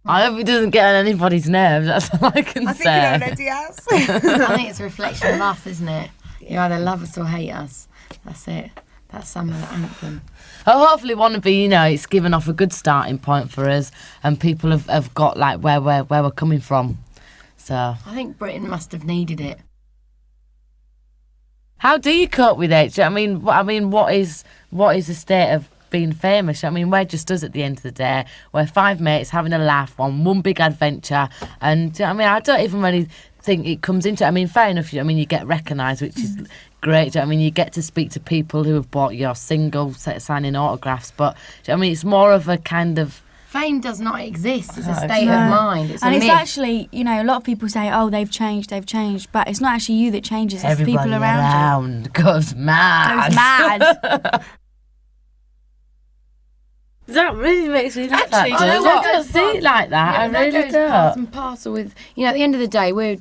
I hope it doesn't get on anybody's nerves. That's all I can I think say. it already has. I think it's a reflection of us, isn't it? You either love us or hate us. That's it. That's some of the anthem. I hopefully want to be, it's given off a good starting point for us, and people have got like where we're coming from. So I think Britain must have needed it. how do you cope with it? Do you know what I mean, what is the state of being famous? I mean, we're just us at the end of the day. We're five mates having a laugh on one big adventure, and do you know what I mean, I don't even really think it comes into it. I mean, fair enough. I mean, you get recognised, which is great. Do you know what I mean, you get to speak to people who have bought your single, signing autographs. But do you know what I mean, it's more of a kind of Fame does not exist. It's a No, state No. of mind. It's And a it's myth. actually, a lot of people say, oh, they've changed, but it's not actually you that changes, it's the everybody people around you. goes mad. Goes mad. That really makes me laugh. Actually, Actually, do you know I what? don't see it like that. Yeah, I that really goes part don't. and parcel with, at the end of the day, we're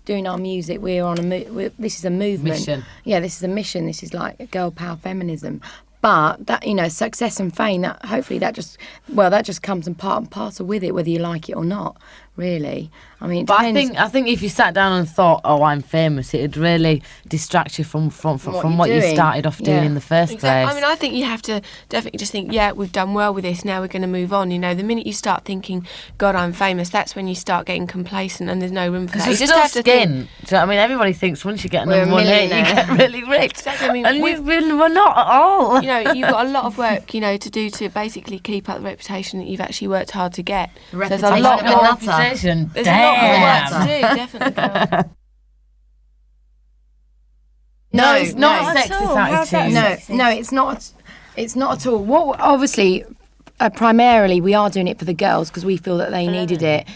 doing our music. We're on this is a movement. Mission. Yeah, this is a mission. This is like girl power feminism. But that, success and fame, that hopefully that just comes in part and parcel with it, whether you like it or not. Really, I mean, it But depends. I think if you sat down and thought, "Oh, I'm famous," it'd really distract you from what you doing. started off doing Yeah. in the first Exactly. place. I mean, I think you have to definitely just think, yeah, we've done well with this, now we're going to move on. The minute you start thinking, God, I'm famous, that's when you start getting complacent and there's no room for that. You It's just still have to skin. think. Do you know what I mean? Everybody thinks once you get We're a number one hit, you millionaire. get really rich. Exactly. I mean, And we've- we're not at all. You've got a lot of work, to do to basically keep up the reputation that you've actually worked hard to get. The So there's a reputation lot of a more. nutter. reputation. There's a lot more work Damn. to do, definitely. No, it's not no. a Not at all. sexist How's that attitude. No, it's not. It's not at all. What obviously, primarily, we are doing it for the girls because we feel that they needed it.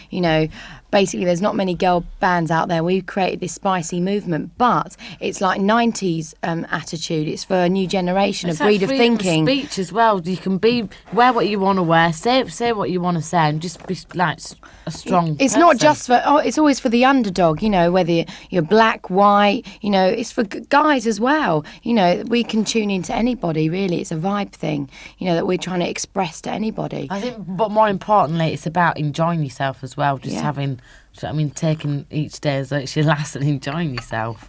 Basically, there's not many girl bands out there. We've created this spicy movement, but it's like 90s attitude. It's for a new generation, It's a breed like of freedom thinking. speech as well. You can wear what you want to wear, say what you want to say, and just be like a strong. It's not person. just for. It's always for the underdog. Whether you're black, white. It's for guys as well. We can tune into anybody. Really, it's a vibe thing. That we're trying to express to anybody. I think, but more importantly, it's about enjoying yourself as well. Just Yeah. having, taking each day as it's your last and enjoying yourself.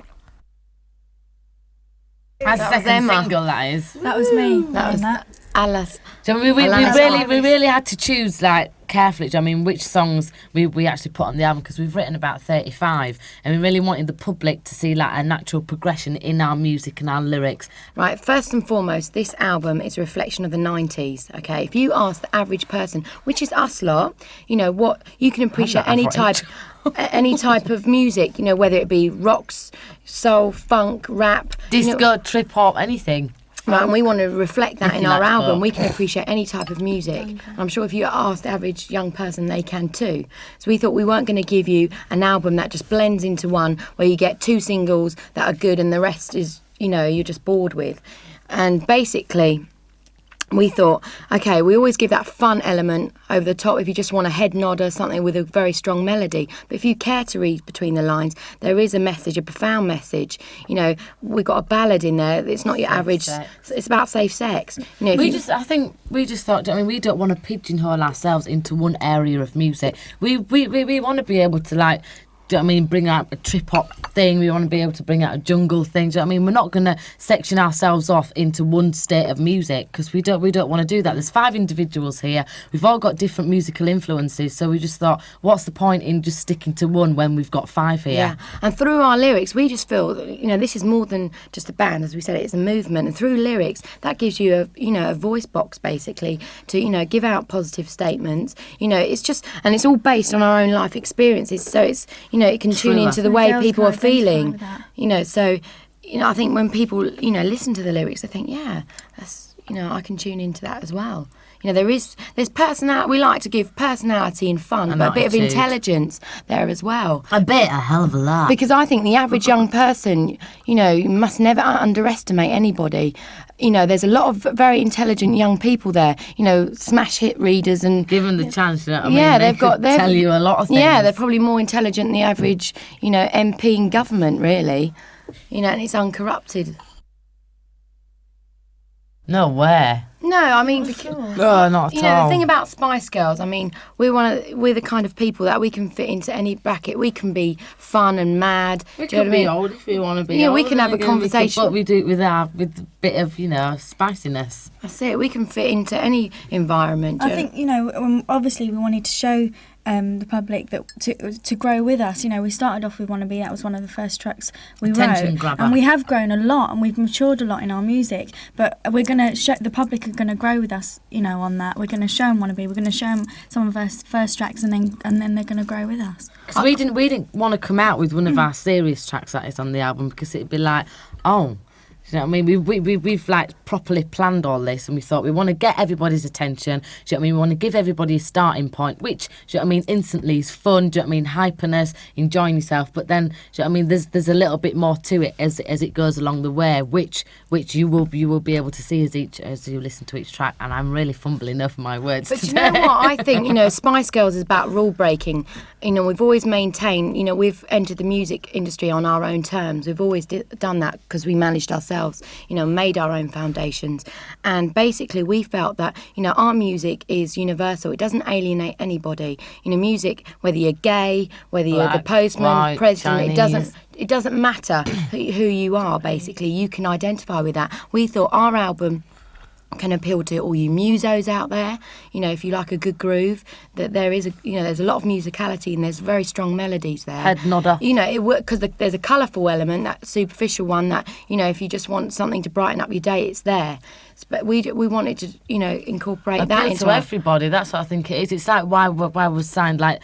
As That a was second Emma. single, that is. That was me. That was that. Alice. So we Alana really had to choose carefully. Which songs we actually put on the album, because we've written about 35, and we really wanted the public to see a natural progression in our music and our lyrics. Right, first and foremost, this album is a reflection of the 90s, okay? If you ask the average person, which is us lot, what you can appreciate not any type of music, whether it be rocks, soul, funk, rap, Disco, trip hop, anything. Right, and we want to reflect that in Looking our at album. that. We can appreciate any type of music. And I'm sure if you ask the average young person, they can too. So we thought we weren't going to give you an album that just blends into one, where you get two singles that are good and the rest is, you're just bored with. And basically, we thought, okay, we always give that fun element over the top if you just want a head nod or something with a very strong melody. But if you care to read between the lines, there is a message, a profound message. We've got a ballad in there. It's not your average. sex. It's about safe sex. If I think we just thought. We don't want to pigeonhole ourselves into one area of music. We want to be able to do you know what I mean, bring out a trip hop thing. We want to be able to bring out a jungle thing. Do you know what I mean? We're not going to section ourselves off into one state of music, because we don't want to do that. There's 5 individuals here. We've all got different musical influences, so we just thought, what's the point in just sticking to one when we've got 5 here? Yeah, and through our lyrics, we just feel that, this is more than just a band, as we said. It's a movement, and through lyrics, that gives you a voice box basically to give out positive statements. It's just, and it's all based on our own life experiences. So it's it can tune True. into the And way girls people can are feeling. identify with that. So I think when people listen to the lyrics, they think, yeah, that's I can tune into that as well. There's personality. We like to give personality and fun, And but a bit of attitude. intelligence there as well. A bit, a hell of a lot. Because I think the average young person, you must never underestimate anybody. There's a lot of very intelligent young people there, smash hit readers and... Give them the chance, you know what I mean? Yeah, They they've got... could tell you a lot of things. Yeah, they're probably more intelligent than the average, MP in government, really. And it's uncorrupted. No way. No, I mean, No, not you at know, all. the thing about Spice Girls, I mean, we're the kind of people that we can fit into any bracket. We can be fun and mad. We do you can know what I be mean? old if we want to be. Yeah, we old, can have and a again, conversation. But we do it with a bit of, spiciness. That's it. We can fit into any environment. I think, obviously we wanted to show the public that to grow with us. We started off with Wanna Be. That was one of the first tracks we Attention wrote. grabber. And we have grown a lot and we've matured a lot in our music. But we're going to show, the public are going to grow with us, on that. We're going to show them Wanna Be. We're going to show them some of our first tracks and then they're going to grow with us. Because we didn't want to come out with one of our serious tracks that is on the album, because it'd be like, oh, you know what I mean? We've like properly planned all this, and we thought we want to get everybody's attention. Do you know what I mean? We want to give everybody a starting point, which, do you know what I mean, instantly is fun. Do you know what I mean? Hyperness, enjoying yourself. But then, do you know what I mean? There's a little bit more to it as it goes along the way, which you will be able to see as you listen to each track. And I'm really fumbling over my words But today. you know what? I think, Spice Girls is about rule breaking. We've always maintained, we've entered the music industry on our own terms. We've always done that because we managed ourselves, made our own foundations. And basically we felt that, our music is universal. It doesn't alienate anybody. Music, whether you're gay, whether you're the Black, postman, white, president, Chinese. it doesn't matter who you are, basically. You can identify with that. We thought our album can appeal to all you musos out there. If you like a good groove, that there is there's a lot of musicality and there's very strong melodies there. Head nodder. It works because there's a colourful element, that superficial one that if you just want something to brighten up your day, it's there. But we wanted to incorporate that Appeal into to everybody. That's what I think it is. It's like why we signed like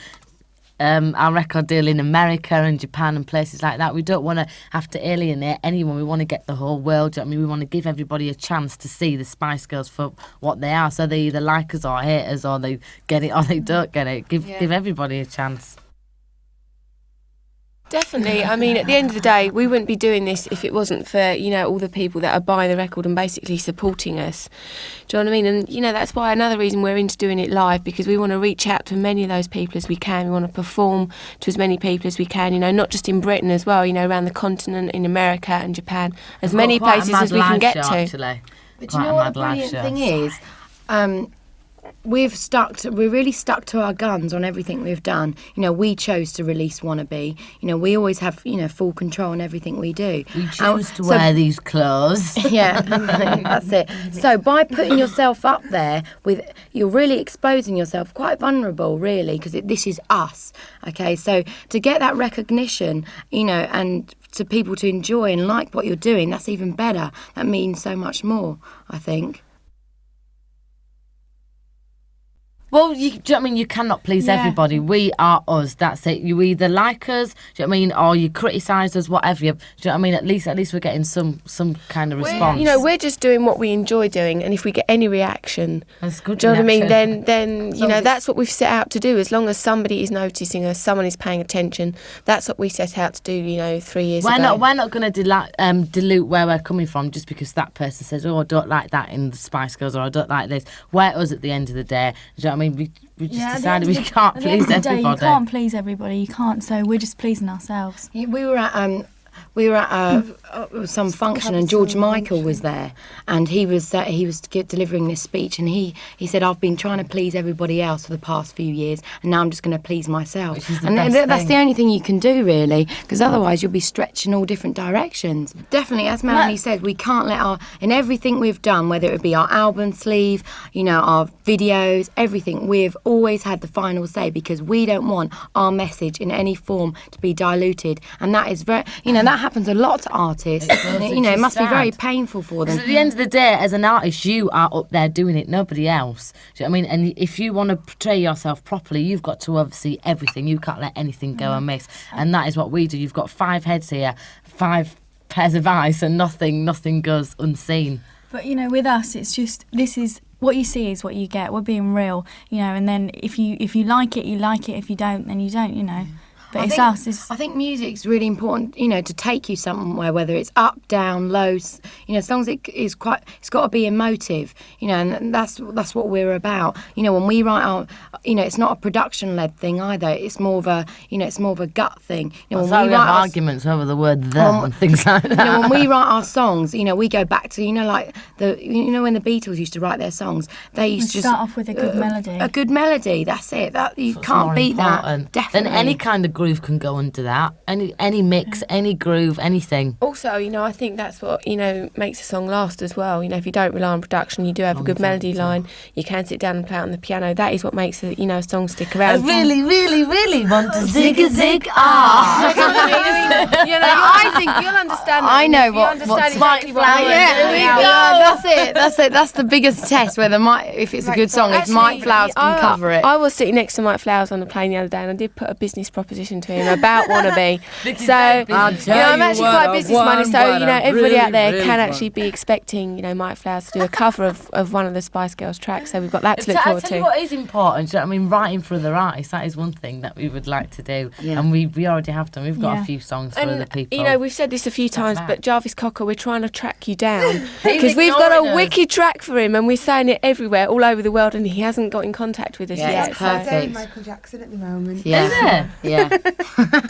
our record deal in America and Japan and places like that. We don't want to have to alienate anyone. We want to get the whole world. Do you know what I mean? We want to give everybody a chance to see the Spice Girls for what they are. So they either like us or hate us, or they get it or they don't get it. Give everybody a chance. Definitely. I mean, at the end of the day, we wouldn't be doing this if it wasn't for, all the people that are buying the record and basically supporting us. Do you know what I mean? And, that's why another reason we're into doing it live, because we want to reach out to as many of those people as we can. We want to perform to as many people as we can, not just in Britain as well, around the continent, in America and Japan, as many places as we can get to. Actually. But you know what the brilliant thing is? We're really stuck to our guns on everything we've done. We chose to release Wanna Be. We always have, full control on everything we do. We choose to wear these clothes. Yeah, that's it. So by putting yourself up there, you're really exposing yourself, quite vulnerable, really, because this is us. Okay, so to get that recognition, and to people to enjoy and like what you're doing, that's even better. That means so much more, I think. Well, do you know what I mean? You cannot please everybody. We are us. That's it. You either like us, do you know what I mean, or you criticise us, whatever. Do you know what I mean? At least we're getting some kind of response. We're just doing what we enjoy doing, and if we get any reaction, That's good. do you know what I mean? reaction. Then that's what we've set out to do. As long as somebody is noticing us, someone is paying attention, that's what we set out to do. 3 years ago. We're not going to dilute where we're coming from just because that person says, "Oh, I don't like that in the Spice Girls," or "I don't like this." We're us at the end of the day. Do you know what I mean? We just decided we can't At the end please of the day, everybody. you can't please everybody. You can't. So we're just pleasing ourselves. We were at some function, and George Michael was there, and he was delivering this speech, and he said, "I've been trying to please everybody else for the past few years, and now I'm just going to please myself." Which is the And best that's thing. the only thing you can do, really, because otherwise you'll be stretched in all different directions. Definitely, as Melanie said, we can't let in everything we've done, whether it be our album sleeve, our videos, everything, we've always had the final say, because we don't want our message in any form to be diluted, and that is very, that happens a lot to artists. It must be very painful for them. Because at the end of the day, as an artist, you are up there doing it, nobody else. Do you know what I mean? And if you want to portray yourself properly, you've got to oversee everything. You can't let anything go amiss. And that is what we do. You've got 5 heads here, 5 pairs of eyes, and nothing goes unseen. But with us, it's just this is what you see is what you get. We're being real, and then if you like it, you like it. If you don't, then you don't. But I it's think- us. It's I think music's really important, you know, to take you somewhere, whether it's up, down, low. You know, as long as it's got to be emotive, you know, and that's what we're about. You know, when we write our, you know, it's not a production-led thing either. It's more of a, you know, it's more of a gut thing. You know, That's when why we we have write our, arguments over the word "the" and things like that. you know, when we write our songs, you know, we go back to, you know, like you know, when the Beatles used to write their songs, they used to start off with a good melody. A good melody, that's it. That you What's can't more beat important. that. Definitely. Then any kind of groove can go under that. Any mix, any groove, anything. Also, you know, I think that's what, you know, makes a song last as well. You know, if you don't rely on production, you do have a good melody line, you can sit down and play it on the piano. That is what makes a, you know, a song stick I around. really, really, really want to zig a zig ah. You know, I think you'll understand that. I know You what understand White exactly what Flower I'm is. doing. That's it. That's it. That's the biggest test. Whether if it's a good song, if Actually, Mike Flowers can cover it. I was sitting next to Mike Flowers on the plane the other day, and I did put a business proposition to him about Wannabe. This is So, very you business. know, I'm actually quite business-minded, so, you know, everybody out there really can actually be expecting, you know, Mike Flowers to do a cover of one of the Spice Girls tracks, so we've got that to look I forward tell you to. what is important. I mean, writing for other artists, that is one thing that we would like to do. Yeah. And we already have done. We've got Yeah. a few songs for other And, people. you know, we've said this a few times, that. but Jarvis Cocker, we're trying to track you down He's because we've got ignoring a us. wicked track for him, and we're saying it everywhere, all over the world, and he hasn't got in contact with us Yeah, yet. it's so- perfect. Very Michael Jackson at the moment. Yeah. Is it? Yeah.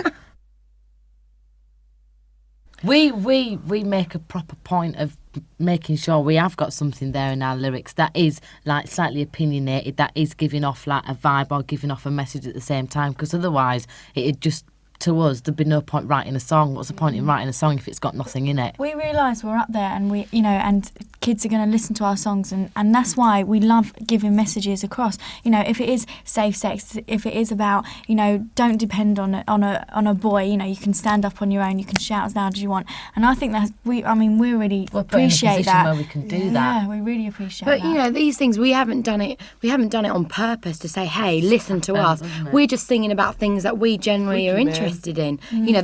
We make a proper point of making sure we have got something there in our lyrics that is like slightly opinionated, that is giving off like a vibe or giving off a message at the same time, because otherwise it'd just, to us, there'd be no point writing a song. What's the point in writing a song if it's got nothing in it? We realise we're up there, and we, you know, and kids are going to listen to our songs, and that's why we love giving messages across. You know, if it is safe sex, if it is about, you know, don't depend on a boy. You know, you can stand up on your own, you can shout as loud as you want, and I think that's we really We're put in a appreciate position that. where we can do that. Yeah, we really appreciate But that. you know, these things we haven't done it on purpose to say, hey, listen to us. doesn't it? We're just singing about things that we generally are interested in. You know,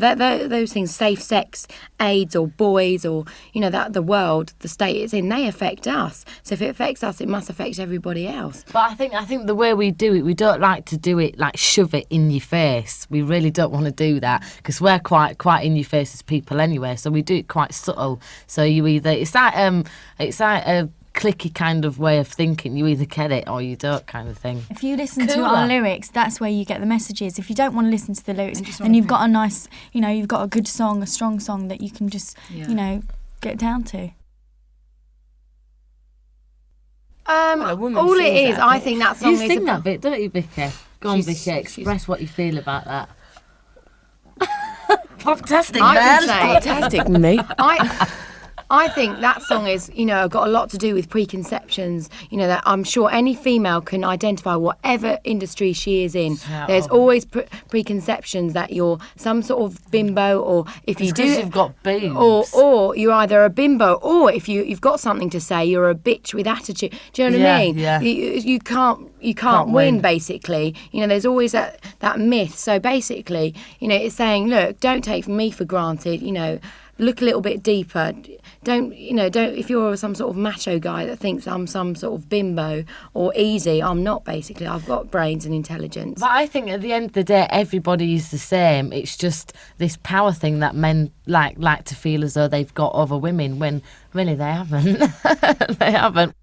those things, safe sex, AIDS, or boys, or, you know, that the world, the state it's in, they affect us. So if it affects us, it must affect everybody else. But I think the way we do it, we don't like to do it like shove it in your face. We really don't want to do that because we're quite in your face as people anyway. So we do it quite subtle. So you either it's like a clicky kind of way of thinking. You either get it or you don't, kind of thing. If you listen to Cooler. our lyrics, that's where you get the messages. If you don't want to listen to the lyrics, then you've got a nice, you know, you've got a good song, a strong song that you can just, you know, get down to. a woman All it sings is, that I bit. think that song You is sing about, that bit, don't you, Vicky? Go on, She's- Vicky, express what you feel about that. Fantastic, I man. can say, Fantastic, mate. I think that song is, you know, got a lot to do with preconceptions. You know, that I'm sure any female can identify whatever industry she is in. There's always preconceptions that you're some sort of bimbo, or if you It's do, 'cause you've got boobs. or you're either a bimbo, or if you've got something to say, you're a bitch with attitude. Do you know what I mean? Yeah. You can't Can't win, win. basically. You know, there's always that myth. So basically, you know, it's saying, look, don't take me for granted. You know, look a little bit deeper. Don't if you're some sort of macho guy that thinks I'm some sort of bimbo or easy, I'm not. Basically, I've got brains and intelligence. But I think at the end of the day, everybody is the same. It's just this power thing that men like to feel as though they've got over women when really they haven't. They haven't.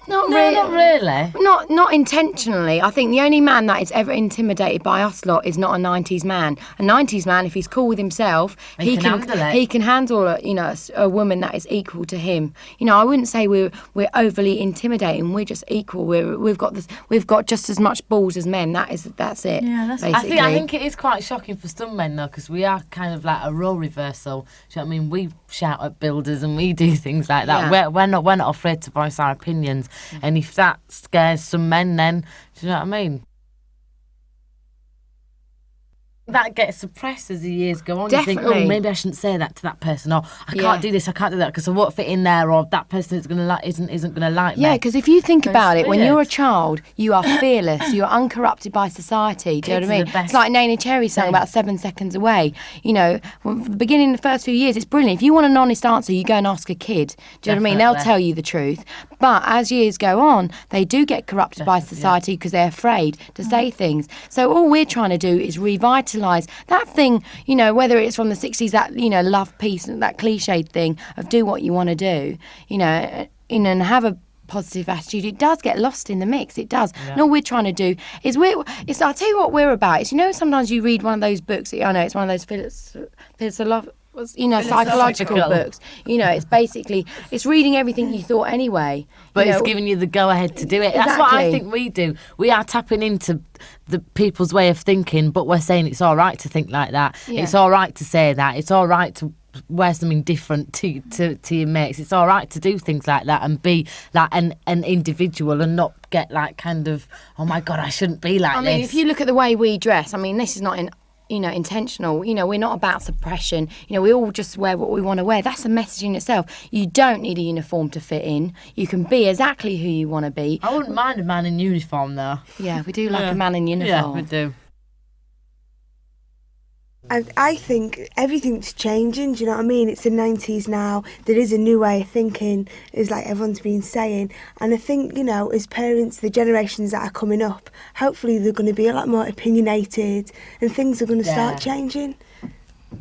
Not No, really. not really. Not intentionally. I think the only man that is ever intimidated by us lot is not a 90s man. A 90s man, if he's cool with himself, He can handle it. He can handle a woman that is equal to him. You know, I wouldn't say we're overly intimidating. We're just equal. We've got just as much balls as men. That's it. Yeah, that's- basically. I think it is quite shocking for some men though, because we are kind of like a role reversal. Do you know what I mean? We shout at builders and we do things like that. Yeah. We're not afraid to voice our opinions. And if that scares some men, then do you know what I mean? That gets suppressed as the years go on. You think, Definitely. oh, maybe I shouldn't say that to that person, or I Yeah. can't do this, I can't do that because I won't fit in there, or that person isn't going to like me. Yeah, because if you think So about it's it, when you're a weird. child, you are fearless. You're uncorrupted by society. Do you know Kids what I are mean? the best It's like Nana Cherry's song thing. about 7 seconds away. You know, from the beginning, the first few years, it's brilliant. If you want an honest answer, you go and ask a kid. Do you know what I mean? They'll Definitely. tell you the truth. But as years go on, they do get corrupted by society because they're afraid to say things. So all we're trying to do is revitalise that thing, you know, whether it's from the 60s, that, you know, love, peace, and that cliched thing of do what you want to do, you know, and have a positive attitude. It does get lost in the mix. It does. And all we're trying to do is I'll tell you what we're about. It's, you know, sometimes you read one of those books. I know it's one of those psychological books. You know, it's basically it's reading everything you thought anyway. But you it's know. giving you the go-ahead to do it. That's what I Exactly. think we do. We are tapping into the people's way of thinking, but we're saying it's all right to think like that. Yeah. It's all right to say that. It's all right to wear something different to your mates. It's all right to do things like that and be like an individual and not get like kind of, oh my God, I shouldn't be like I this. mean, if you look at the way we dress, I mean, this is not intentional. You know, we're not about suppression. You know, we all just wear what we want to wear. That's a message in itself. You don't need a uniform to fit in. You can be exactly who you want to be. I wouldn't mind a man in uniform though. Yeah, we do like a man in uniform. Yeah, we do. I think everything's changing, do you know what I mean? It's the 90s now. There is a new way of thinking, is like everyone's been saying. And I think, you know, as parents, the generations that are coming up, hopefully they're going to be a lot more opinionated and things are going to start changing.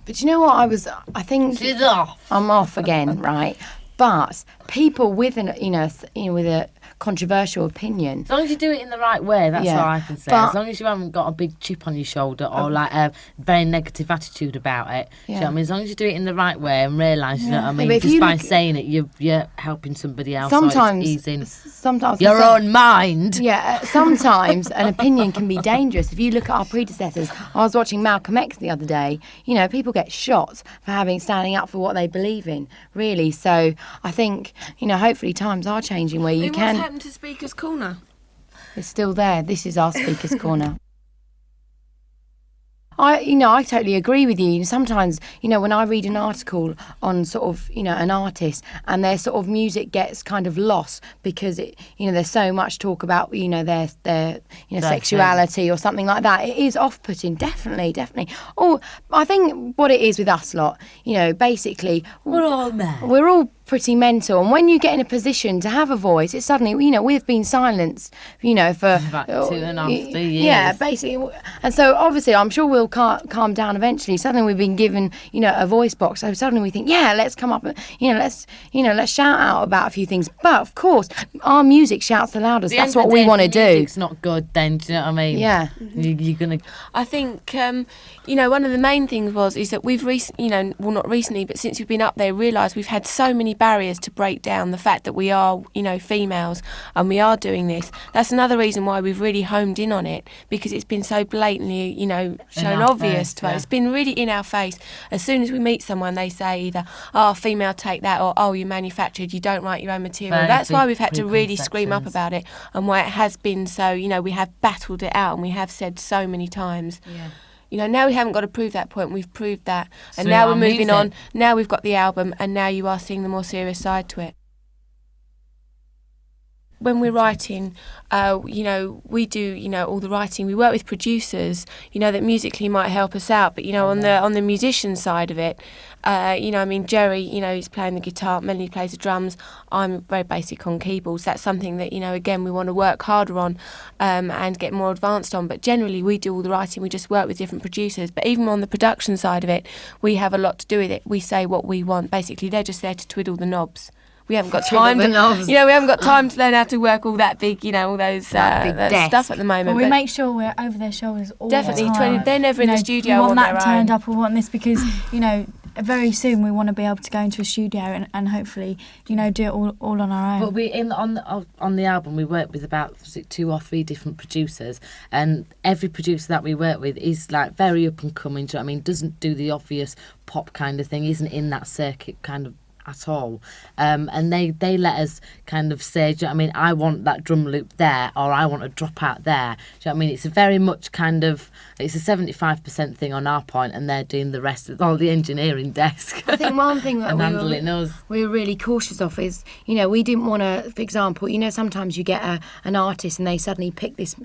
But you know what? I think She's off. I'm off again, right? But people with with a controversial opinion. As long as you do it in the right way, that's Yeah, all I can say. but- As long as you haven't got a big chip on your shoulder or like a very negative attitude about it. Do you know what I mean? As long as you do it in the right way and realise, you know what I mean? but if Just you by look- saying it, you're helping somebody else. Sometimes, or it's easing sometimes your own mind. Yeah, sometimes an opinion can be dangerous. If you look at our predecessors, I was watching Malcolm X the other day. You know, people get shot for standing up for what they believe in, really. So I think, you know, hopefully times are changing where you What's can. happened to Speaker's Corner? It's still there. This is our speaker's corner. I totally agree with you. Sometimes, you know, when I read an article on sort of, you know, an artist and their sort of music gets kind of lost because it, you know, there's so much talk about, you know, their you know, sexuality or something like that. It is off-putting, definitely. Oh, I think what it is with us lot, you know, basically, We're all men. we're all pretty mental, and when you get in a position to have a voice, it's suddenly, you know, we've been silenced, you know, for About 2.5, 3 years. Yeah, basically, and so obviously, I'm sure we'll calm down eventually. Suddenly, we've been given, you know, a voice box, so suddenly we think, yeah, let's come up, and, let's shout out about a few things. But of course, our music shouts the loudest. At the end That's of what the we day, want to if the do. music's not good, then do you know what I mean? Yeah. You're gonna. I think, you know, one of the main things is that we've not recently, but since we've been up there, realised we've had so many barriers to break down the fact that we are, you know, females and we are doing this. That's another reason why we've really homed in on it, because it's been so blatantly, you know, shown our obvious face, to us. yeah. It's been really in our face. As soon as we meet someone, they say either, oh, female take that, or oh, you manufactured, you don't write your own material. Very That's why big we've had to really scream up preconceptions. about it, and why it has been so, you know, we have battled it out and we have said so many times. Yeah. You know, now we haven't got to prove that point. We've proved that. And Through now our we're moving music. on. Now we've got the album, and now you are seeing the more serious side to it. When we're writing, you know, we do, you know, all the writing. We work with producers, you know, that musically might help us out. But, you know, on the musician side of it, you know, I mean, Jerry, you know, he's playing the guitar, Melanie plays the drums. I'm very basic on keyboards. That's something that, you know, again, we want to work harder on and get more advanced on. But generally, we do all the writing. We just work with different producers. But even on the production side of it, we have a lot to do with it. We say what we want. Basically, they're just there to twiddle the knobs. We haven't got time the knobs. we haven't got time to learn how to work all that big, you know, all those That big that desk. stuff at the moment. But we but make sure we're over their shoulders all Definitely, the time. they're never in the studio We want on that their turned own. up. We want this because, you know, very soon we want to be able to go into a studio and hopefully, you know, do it all on our own. But we on the album we work with about 2 or 3 different producers, and every producer that we work with is like very up and coming. Do you know what I mean? Doesn't do the obvious pop kind of thing. Isn't in that circuit kind of at all. And they let us kind of say, do you know what I mean, I want that drum loop there, or I want a drop out there. Do you know what I mean? It's a very much kind of, it's a 75% thing on our point, and they're doing the rest of all the engineering desk. I think one thing that and handling us. we were really cautious of is, you know, we didn't want to, for example, you know, sometimes you get an artist and they suddenly pick this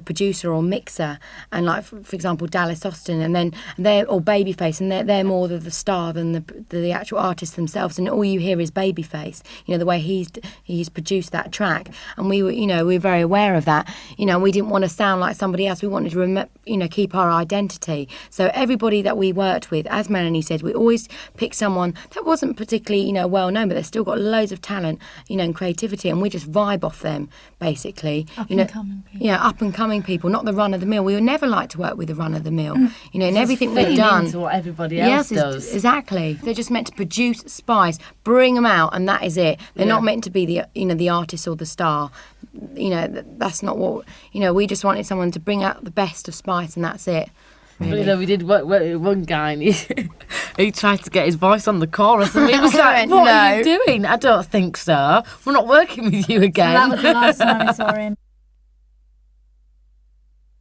producer or mixer, and like for example Dallas Austin, and they're or Babyface, and they're more the star than the actual artist themselves, and all you hear is Babyface. You know, the way he's produced that track, and we were very aware of that. You know, we didn't want to sound like somebody else. We wanted to keep our identity. So everybody that we worked with, as Melanie said, we always picked someone that wasn't particularly, you know, well known, but they've still got loads of talent, you know, and creativity, and we just vibe off them basically. Up and coming people. Yeah, up and coming people, not the run of the mill. We would never like to work with the run of the mill. You know, in everything we've done. Into what everybody else does. Exactly. They're just meant to produce Spice, bring them out, and that is it. They're not meant to be the artist or the star. You know, that's not what. You know, we just wanted someone to bring out the best of Spice, and that's it. Really. You know, we did work with one guy, and he tried to get his voice on the chorus, and we was like, "What are you doing? I don't think so. We're not working with you again." That was the last time we saw him.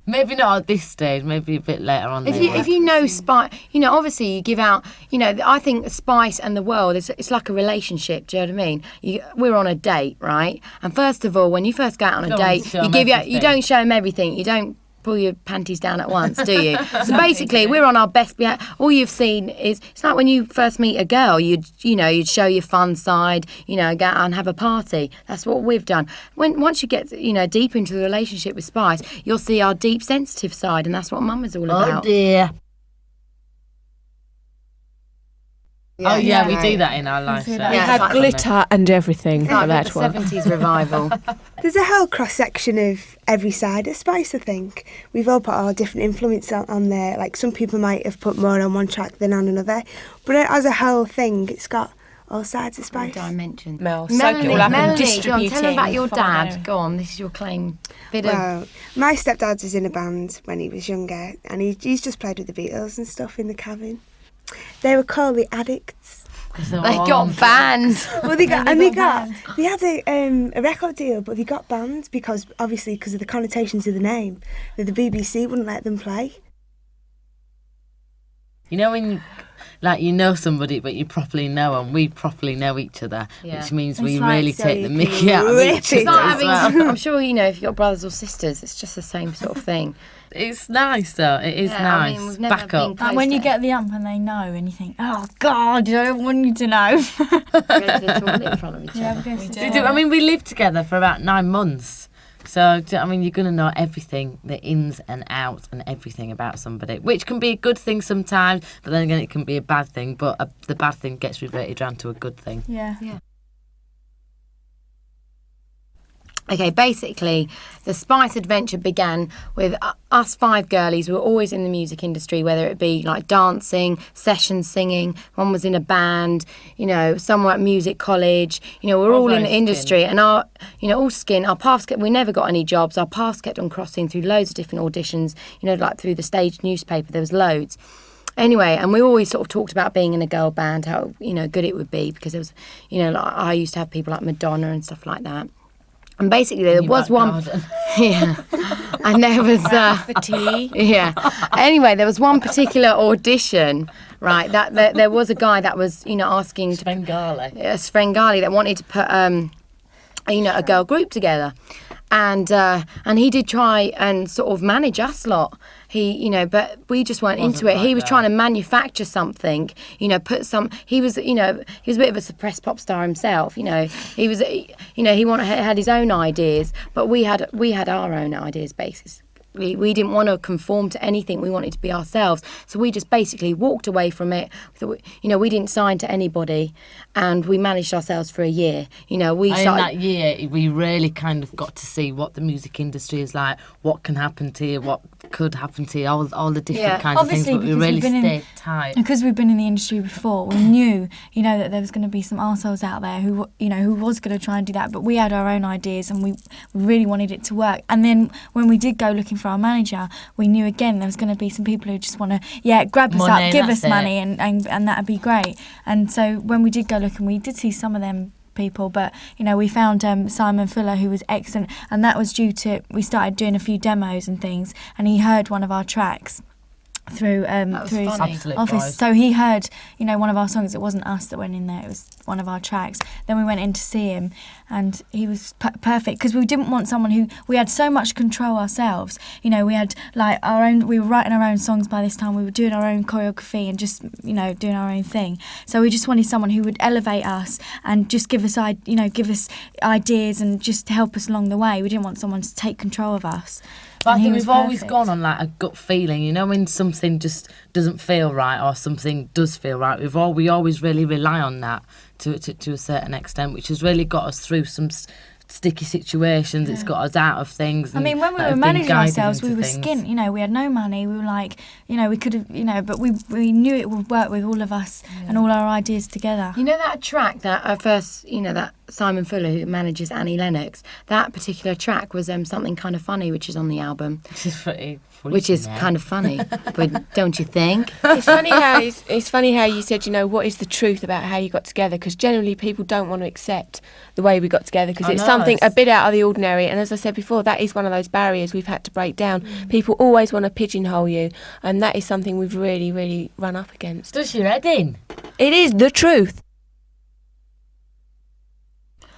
Maybe not at this stage, maybe a bit later on. If you know Spice, you know, obviously you give out, you know, I think Spice and the world, it's like a relationship, do you know what I mean? We're on a date, right? And first of all, when you first go out on a date, you don't show them everything. You don't pull your panties down at once, do you? So basically, we're on our best behaviour. All you've seen is, it's like when you first meet a girl, you'd show your fun side, you know, go out and have a party. That's what we've done. Once you get, you know, deep into the relationship with Spice, you'll see our deep, sensitive side, and that's what Mum is all about. Oh dear. Yeah, we do that in our life. We had glitter and everything. It's like the 70s revival. There's a whole cross-section of every side of Spice, I think. We've all put our different influence on there. Like, some people might have put more on one track than on another. But as a whole thing, it's got all sides of Spice. Dimension. Mel, soak it all up and distribute tell them about your dad. Go on, this is your claim. My stepdad was in a band when he was younger, and he's just played with the Beatles and stuff in the cabin. They were called the Addicts. They got banned. Well, they had a record deal, but they got banned because of the connotations of the name. The BBC wouldn't let them play. You know when, like, you know somebody, but you properly know them. We properly know each other, which means we really take the mickey out of each other. I'm sure, you know, if you've got brothers or sisters, it's just the same sort of thing. It's nice though. It is nice. I mean, we've never Back up. Like when you get the ump and they know, and you think, "Oh God, I don't want you to know." Go to the toilet in front of each other. I mean, we lived together for about 9 months. So, I mean, you're going to know everything, the ins and outs and everything about somebody, which can be a good thing sometimes, but then again, it can be a bad thing. But the bad thing gets reverted around to a good thing. Yeah. Okay, basically, the Spice adventure began with us 5 girlies. We were always in the music industry, whether it be like dancing, session singing. One was in a band, you know, somewhere at music college. You know, we're all in the industry, and our paths. We never got any jobs. Our paths kept on crossing through loads of different auditions. You know, like through the stage newspaper, there was loads. Anyway, and we always sort of talked about being in a girl band, how, you know, good it would be, because there was, you know, like I used to have people like Madonna and stuff like that. And basically, there was one, and there was Anyway, there was one particular audition, right? That there was a guy that was, you know, asking Svengali that wanted to put, you know, a girl group together, and he did try and sort of manage us lot. He, you know, but we just weren't into it. He was trying to manufacture something, you know, he was, you know, he was a bit of a suppressed pop star himself, you know. He was, you know, had his own ideas, but we had our own ideas, basically. We didn't want to conform to anything. We wanted to be ourselves. So we just basically walked away from it. You know, we didn't sign to anybody, and we managed ourselves for a year. You know, in that year, we really kind of got to see what the music industry is like, what can happen to you, what could happen to you, all the different kinds of things. But we really stayed tight. Because we've been in the industry before, we knew, you know, that there was going to be some arseholes out there who was going to try and do that. But we had our own ideas, and we really wanted it to work. And then when we did go looking for our manager, we knew again there was going to be some people who just want to, grab us Money, up, give us that's it. money, and that'd be great. And so when we did go looking, we did see some of them people, but we found Simon Fuller, who was excellent, and that was due to we started doing a few demos and things, and he heard one of our tracks through through his funny. Absolute office. boys. So he heard, one of our songs. It wasn't us that went in there, it was one of our tracks. Then we went in to see him, and he was perfect, because we didn't want someone who, we had so much control ourselves. We had like our own, we were writing our own songs by this time, we were doing our own choreography and just doing our own thing. So we just wanted someone who would elevate us and just give us ideas and just help us along the way. We didn't want someone to take control of us. But I And he think was we've always perfect. gone on like a gut feeling, when something just doesn't feel right or something does feel right. We always really rely on that to a certain extent, which has really got us through some sticky situations. It's got us out of things. I mean, when we that were have been managing guided ourselves, we into were things. skint. We had no money. We were like, we could have, but we knew it would work with all of us and all our ideas together. You know that track that first, that Simon Fuller, who manages Annie Lennox, that particular track was Something Kind of Funny, which is on the album, Which is pretty funny, which is isn't it? kind of funny, but don't you think? It's funny how it's funny how you said, what is the truth about how you got together? Because generally people don't want to accept the way we got together, because I it's know, something a it's- bit out of the ordinary. And as I said before, that is one of those barriers we've had to break down. People always want to pigeonhole you, and that is something we've really, really run up against. Does your head in? It is the truth.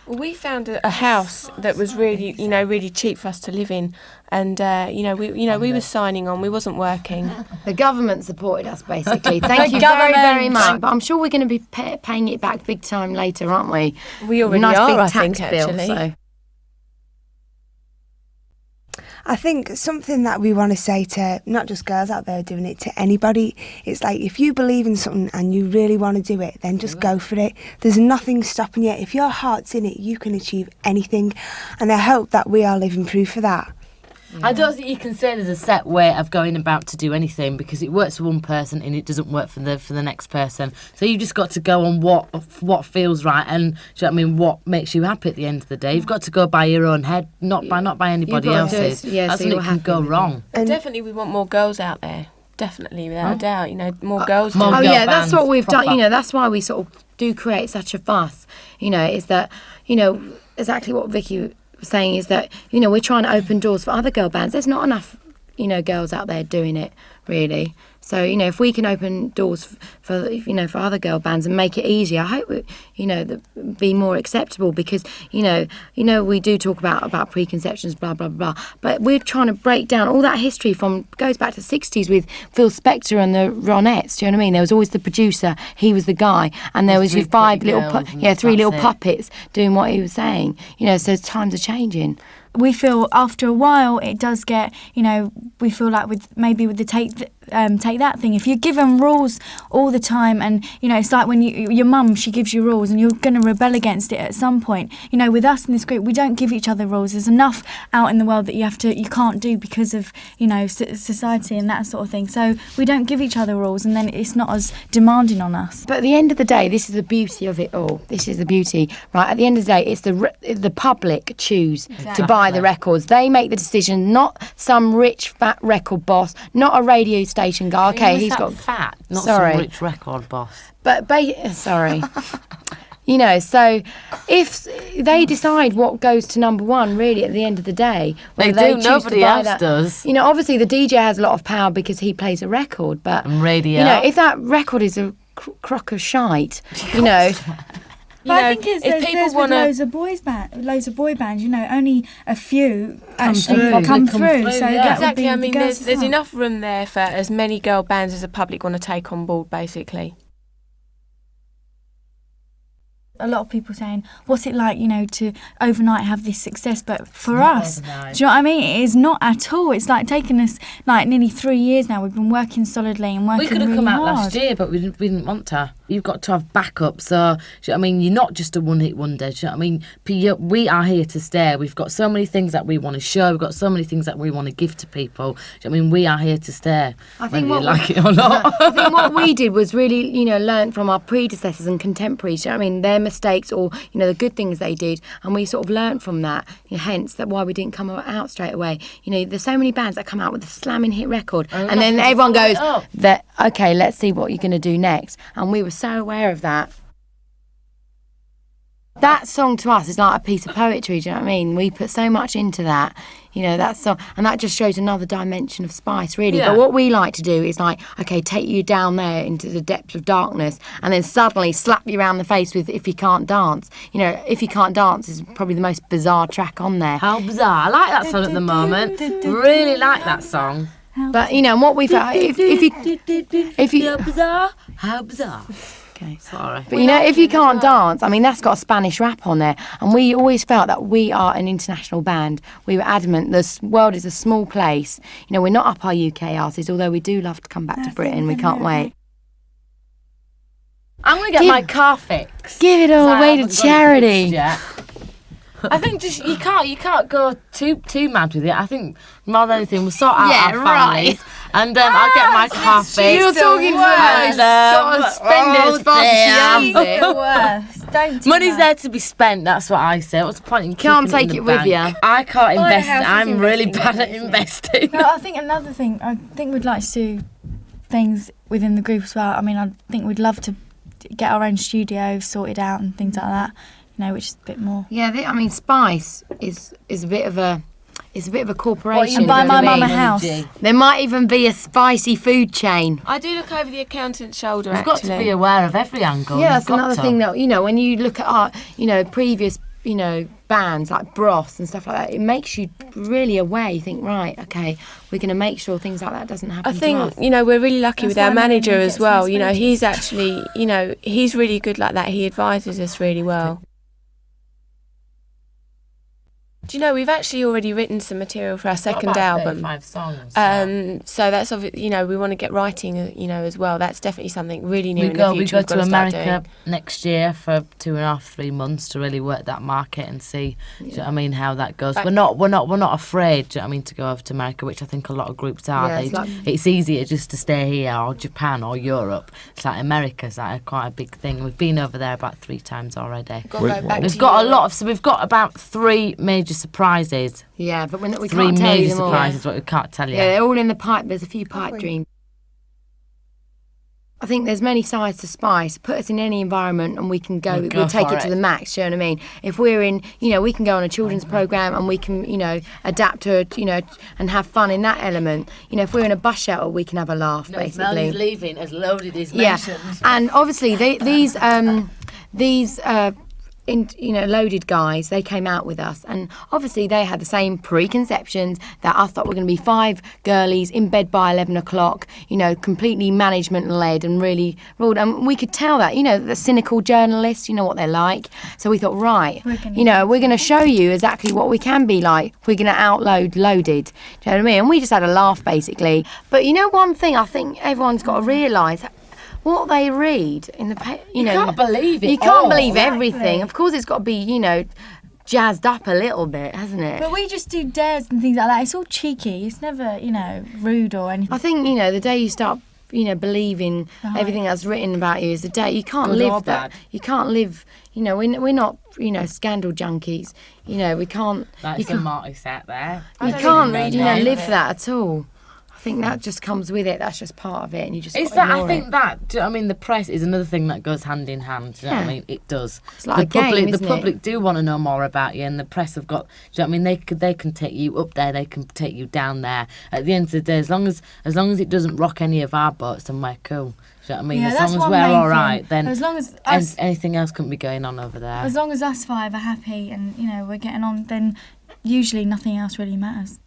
Well, we found a house that was really, really cheap for us to live in, and we were signing on. We wasn't working. The government supported us, basically. Thank you very, very much. But I'm sure we're going to be paying it back big time later, aren't we? We already nice are, big I tax think, bill. actually. So. I think something that we want to say to not just girls out there doing it, to anybody, it's like if you believe in something and you really want to do it, then just go for it. There's nothing stopping you. If your heart's in it, you can achieve anything. And I hope that we are living proof of that. I don't think you can say there's a set way of going about to do anything, because it works for one person and it doesn't work for the next person. So you just got to go on what feels right, and do you know what I mean, what makes you happy at the end of the day. You've got to go by your own head, not by anybody You've got to do it, else's. yeah, That's so when you're it can happy go with it. wrong. And definitely we want more girls out there. Definitely, without a doubt. More girls. more doing Oh girl it. yeah, that's bands, what we've done. proper. That's why we sort of do create such a fuss. Is that exactly what Vicky was saying, is that we're trying to open doors for other girl bands. There's not enough girls out there doing it, really. So if we can open doors for other girl bands and make it easier, I hope that be more acceptable, because we do talk about preconceptions, blah blah blah, but we're trying to break down all that history goes back to the 60s with Phil Spector and the Ronettes. Do you know what I mean? There was always the producer, he was the guy, and there was three your five pretty little girls and three little that's it. puppets doing what he was saying. So times are changing. We feel after a while it does get, we feel like with the take that thing, if you're given rules all the time, and it's like when your mum, she gives you rules and you're going to rebel against it at some point. With us in this group, we don't give each other rules. There's enough out in the world that you can't do because of society and that sort of thing. So we don't give each other rules, and then it's not as demanding on us. But at the end of the day, this is the beauty of it all. This is the beauty, right? At the end of the day, it's the public choose to buy the records. They make the decision, not some rich fat record boss, not a radio station guy. Okay, Who's he's that got fat, not Sorry. some rich record boss. But sorry. So if they decide what goes to number one, really, at the end of the day, They whether do, choose to nobody buy else that, does. Obviously the DJ has a lot of power because he plays a record, but And radio. if that record is a crock of shite, But I think if there's people with wanna- loads of boy bands, only a few actually through. come They come through. through, So yeah. that Exactly. would be I the mean, girls there's as well. enough room there for as many girl bands as the public want to take on board, basically. A lot of people saying, what's it like, to overnight have this success? But for us, overnight. do you know what I mean? It is not at all. It's like taken us nearly 3 years now. We've been working solidly and working We could have really come out hard. last year, but we didn't want to. you've got to have backup. So, do you know what I mean? You're not just a one-hit wonder. Do you know what I mean? We are here to stay. We've got so many things that we want to show. We've got so many things that we want to give to people. Do you know what I mean? We are here to stay. I think whether you like it or not. I think what we did was really, learn from our predecessors and contemporaries. You know what I mean? Their mistakes or, the good things they did. And we sort of learned from that. Hence, that why we didn't come out straight away. There's so many bands that come out with a slamming hit record. And then everyone goes, okay, let's see what you're going to do next. And we were so aware of that. That song to us is like a piece of poetry, do you know what I mean? We put so much into that, that song, and that just shows another dimension of Spice, really. Yeah. But what we like to do is take you down there into the depths of darkness and then suddenly slap you around the face with If You Can't Dance. If You Can't Dance is probably the most bizarre track on there. How bizarre. I like that song at the moment. Really like that song. But, and what we felt, if you... How bizarre. How bizarre. Okay. Sorry. But If You Can't Dance, I mean, that's got a Spanish rap on there. And we always felt that we are an international band. We were adamant the world is a small place. We're not up our UK arses, although we do love to come back to Britain. We can't wait. I'm going to get my car fixed. Give it all away to charity. I think just you can't go too mad with it. I think more than anything we'll sort out our families, and I'll get my car fixed. You're talking to us. Got to spend it as fast as she earns it. Worse. Don't do Money's that. there to be spent. That's what I say. What's the point in Can't keeping take in it the with bank? you. I can't invest. house is I'm really investing, bad at isn't it? investing. No, I think another thing, I think we'd like to do things within the group as well. I mean, I think we'd love to get our own studio sorted out and things like that, which is a bit more. Yeah, Spice is a bit of a corporation. And buy do you my know what I mum a mean? house. There might even be a spicy food chain. I do look over the accountant's shoulder, You've got to be aware of every angle. Yeah, You've that's got another to. thing that, when you look at our, previous, bands like Bros and stuff like that, it makes you really aware. You think, right, okay, we're going to make sure things like that doesn't happen I think, to us. we're really lucky That's with our why Melanie manager gets as well. those photos. He's actually, he's really good like that. He advises us really well. We've actually already written some material for our second album. 35 songs. So that's obviously, we want to get writing, as well. That's definitely something really new we in go the future. to we've got to start America doing. next year for 2.5-3 months to really work that market and see do you know what I mean, how that goes. But- We're not afraid, do you know what I mean, to go over to America, which I think a lot of groups are. Yeah, It's easier just to stay here or Japan or Europe. It's like America's like quite a big thing. We've been over there about 3 times already. Got to go back We've to got a Europe. lot of we've got about 3 major surprises. Yeah, but we 3 can't tell you major them all. surprises, but we can't tell you. Yeah, they're all in the pipe. There's a few pipe dreams. I think there's many sides to Spice. Put us in any environment and we can We'll go we'll take for it to it. the max, do you know what I mean? If we're in, we can go on a children's programme and we can, adapt to it, and have fun in that element. If we're in a bus shelter, we can have a laugh, basically. leaving as loaded as Yeah, and obviously these loaded guys, they came out with us, and obviously they had the same preconceptions that I thought were going to be 5 girlies in bed by 11 o'clock, completely management led and really ruled. And we could tell that, the cynical journalists, what they're like. So we thought, right, we're going to show you exactly what we can be like. We're going to outload loaded. Do you know what I mean? And we just had a laugh, basically. But one thing I think everyone's got to realise, what they read in the you can't believe it You can't all. believe everything. Of course, it's got to be, jazzed up a little bit, hasn't it? But we just do dares and things like that. It's all cheeky. It's never, rude or anything. I think, the day you start, believing everything that's written about you is the day you can't Good or live that. bad. You can't live, we're not, scandal junkies. We can't. That's you a can't, Marty set there. you can't live that at all. I think that just comes with it. That's just part of it, and you just. Is gotta that? I ignore think it. that. Do you know what I mean? The press is another thing that goes hand in hand. Do you know what I Yeah. mean? It does. It's like a game, isn't the it? public do want to know more about you, and the press have got. Do you know what I mean? They can take you up there. They can take you down there. At the end of the day, as long as it doesn't rock any of our boats, then we're cool. Do you know what I mean? Yeah, as that's long as one we're main all thing. right, then As long as us, anything else couldn't be going on over there. as long as us 5 are happy and we're getting on, then usually nothing else really matters.